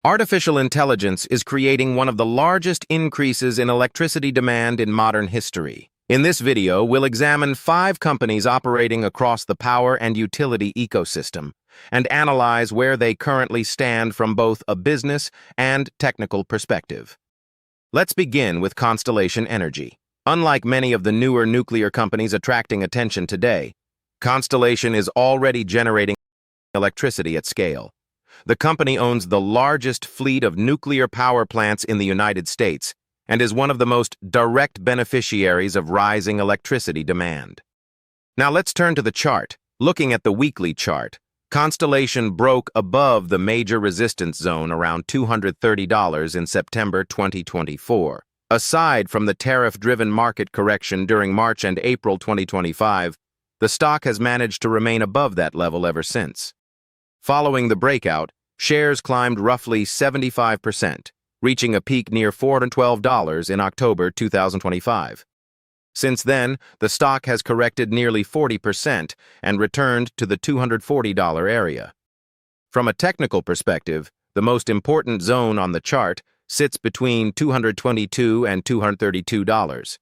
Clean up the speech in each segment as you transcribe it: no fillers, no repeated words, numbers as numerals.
Artificial intelligence is creating one of the largest increases in electricity demand in modern history. In this video, we'll examine 5 companies operating across the power and utility ecosystem and analyze where they currently stand from both a business and technical perspective. Let's begin with Constellation Energy. Unlike many of the newer nuclear companies attracting attention today, Constellation is already generating electricity at scale. The company owns the largest fleet of nuclear power plants in the United States and is one of the most direct beneficiaries of rising electricity demand. Now let's turn to the chart. Looking at the weekly chart, Constellation broke above the major resistance zone around $230 in September 2024. Aside from the tariff-driven market correction during March and April 2025, the stock has managed to remain above that level ever since. Following the breakout, shares climbed roughly 75%, reaching a peak near $412 in October 2025. Since then, the stock has corrected nearly 40% and returned to the $240 area. From a technical perspective, the most important zone on the chart sits between $222 and $232.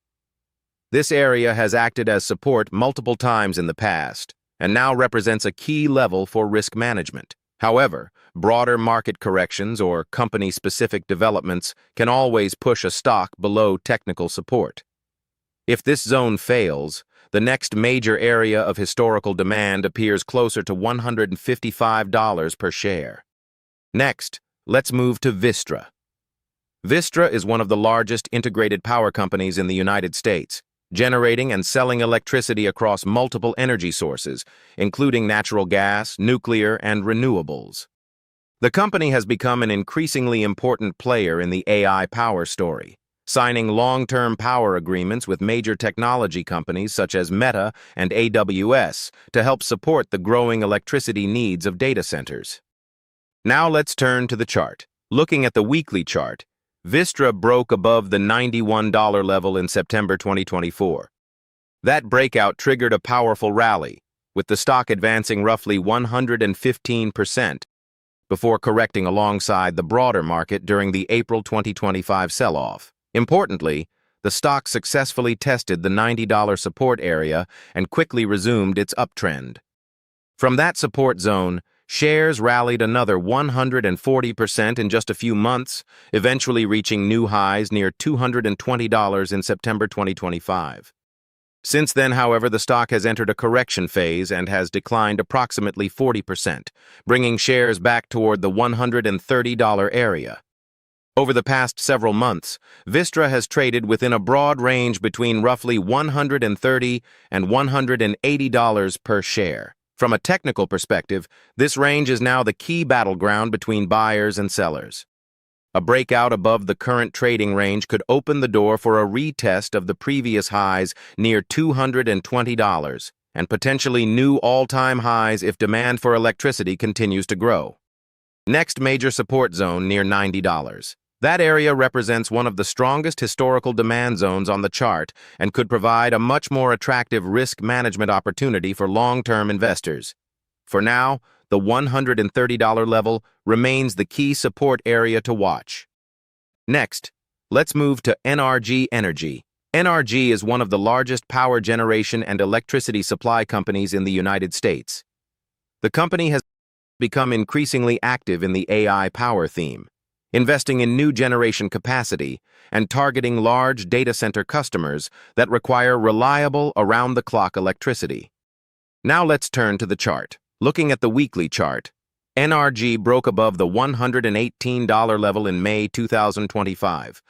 This area has acted as support multiple times in the past and now represents a key level for risk management. However, broader market corrections or company-specific developments can always push a stock below technical support. If this zone fails, the next major area of historical demand appears closer to $155 per share. Next, let's move to Vistra. Vistra is one of the largest integrated power companies in the United States, generating and selling electricity across multiple energy sources, including natural gas, nuclear, and renewables. The company has become an increasingly important player in the AI power story, signing long-term power agreements with major technology companies such as Meta and AWS to help support the growing electricity needs of data centers. Now let's turn to the chart. Looking at the weekly chart, Vistra broke above the $91 level in September 2024. That breakout triggered a powerful rally, with the stock advancing roughly 115% before correcting alongside the broader market during the April 2025 sell-off. Importantly, the stock successfully tested the $90 support area and quickly resumed its uptrend. From that support zone, shares rallied another 140% in just a few months, eventually reaching new highs near $220 in September 2025. Since then, however, the stock has entered a correction phase and has declined approximately 40%, bringing shares back toward the $130 area. Over the past several months, Vistra has traded within a broad range between roughly $130 and $180 per share. From a technical perspective, this range is now the key battleground between buyers and sellers. A breakout above the current trading range could open the door for a retest of the previous highs near $220 and potentially new all-time highs if demand for electricity continues to grow. Next major support zone near $90. That area represents one of the strongest historical demand zones on the chart and could provide a much more attractive risk management opportunity for long-term investors. For now, the $130 level remains the key support area to watch. Next, let's move to NRG Energy. NRG is one of the largest power generation and electricity supply companies in the United States. The company has become increasingly active in the AI power theme, investing in new generation capacity and targeting large data center customers that require reliable, around-the-clock electricity. Now let's turn to the chart. Looking at the weekly chart, NRG broke above the $118 level in May 2025,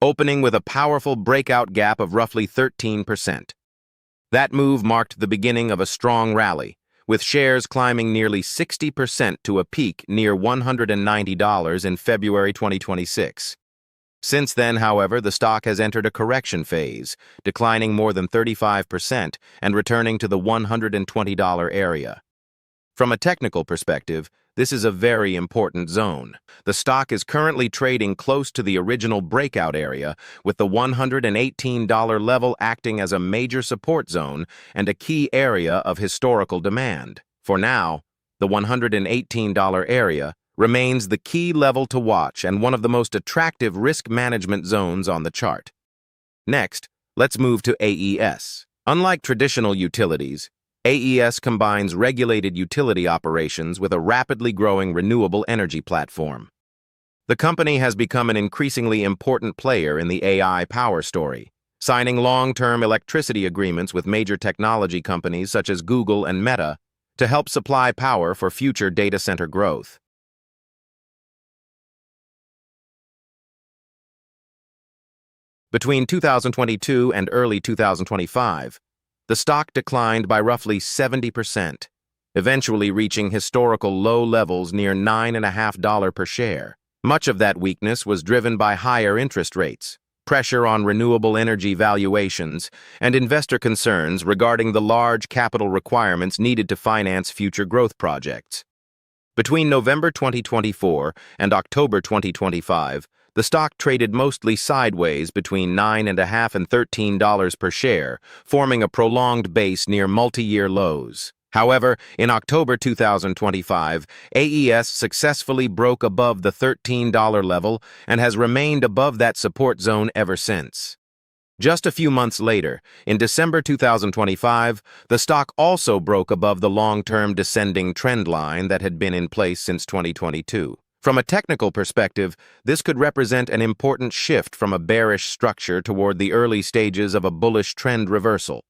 opening with a powerful breakout gap of roughly 13%. That move marked the beginning of a strong rally, with shares climbing nearly 60% to a peak near $190 in February 2026. Since then, however, the stock has entered a correction phase, declining more than 35% and returning to the $120 area. From a technical perspective, this is a very important zone. The stock is currently trading close to the original breakout area, with the $118 level acting as a major support zone and a key area of historical demand. For now, the $118 area remains the key level to watch and one of the most attractive risk management zones on the chart. Next, let's move to AES. Unlike traditional utilities, AES combines regulated utility operations with a rapidly growing renewable energy platform. The company has become an increasingly important player in the AI power story, signing long-term electricity agreements with major technology companies such as Google and Meta to help supply power for future data center growth. Between 2022 and early 2025, the stock declined by roughly 70%, eventually reaching historical low levels near $9.50 per share. Much of that weakness was driven by higher interest rates, pressure on renewable energy valuations, and investor concerns regarding the large capital requirements needed to finance future growth projects. Between November 2024 and October 2025, the stock traded mostly sideways between $9.50 and $13 per share, forming a prolonged base near multi-year lows. However, in October 2025, AES successfully broke above the $13 level and has remained above that support zone ever since. Just a few months later, in December 2025, the stock also broke above the long-term descending trend line that had been in place since 2022. From a technical perspective, this could represent an important shift from a bearish structure toward the early stages of a bullish trend reversal.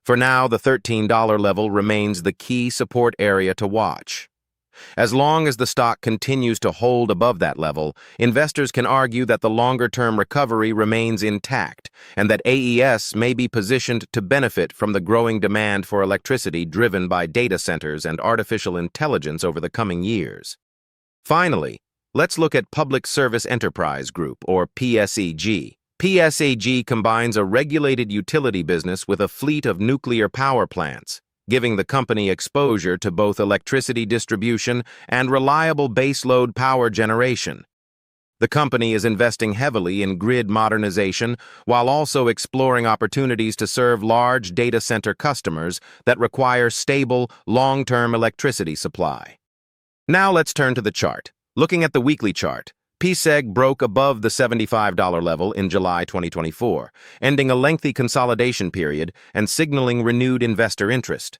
For now, the $13 level remains the key support area to watch. As long as the stock continues to hold above that level, investors can argue that the longer-term recovery remains intact and that AES may be positioned to benefit from the growing demand for electricity driven by data centers and artificial intelligence over the coming years. Finally, let's look at Public Service Enterprise Group, or PSEG. PSEG combines a regulated utility business with a fleet of nuclear power plants, giving the company exposure to both electricity distribution and reliable baseload power generation. The company is investing heavily in grid modernization while also exploring opportunities to serve large data center customers that require stable, long-term electricity supply. Now let's turn to the chart. Looking at the weekly chart, PSEG broke above the $75 level in July 2024, ending a lengthy consolidation period and signaling renewed investor interest.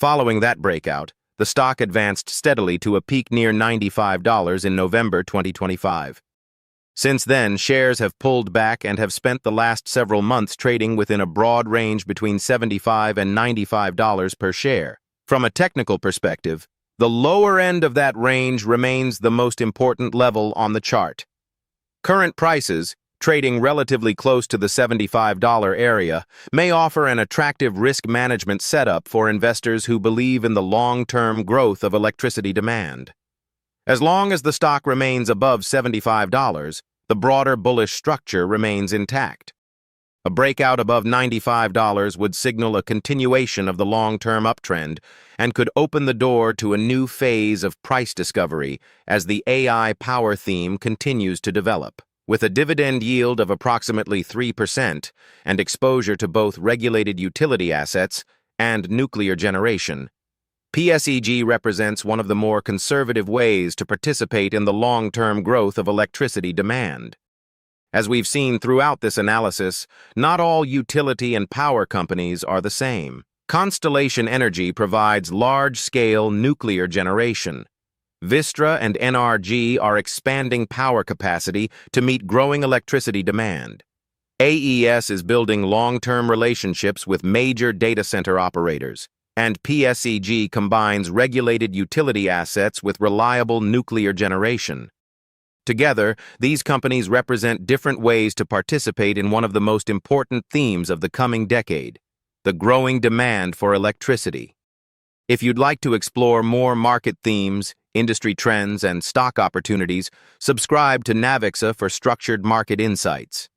Following that breakout, the stock advanced steadily to a peak near $95 in November 2025. Since then, shares have pulled back and have spent the last several months trading within a broad range between $75 and $95 per share. From a technical perspective, the lower end of that range remains the most important level on the chart. Current prices, trading relatively close to the $75 area, may offer an attractive risk management setup for investors who believe in the long-term growth of electricity demand. As long as the stock remains above $75, the broader bullish structure remains intact. A breakout above $95 would signal a continuation of the long-term uptrend and could open the door to a new phase of price discovery as the AI power theme continues to develop. With a dividend yield of approximately 3% and exposure to both regulated utility assets and nuclear generation, PSEG represents one of the more conservative ways to participate in the long-term growth of electricity demand. As we've seen throughout this analysis, not all utility and power companies are the same. Constellation Energy provides large-scale nuclear generation. Vistra and NRG are expanding power capacity to meet growing electricity demand. AES is building long-term relationships with major data center operators, and PSEG combines regulated utility assets with reliable nuclear generation. Together, these companies represent different ways to participate in one of the most important themes of the coming decade, the growing demand for electricity. If you'd like to explore more market themes, industry trends, and stock opportunities, subscribe to NAVIXA for structured market insights.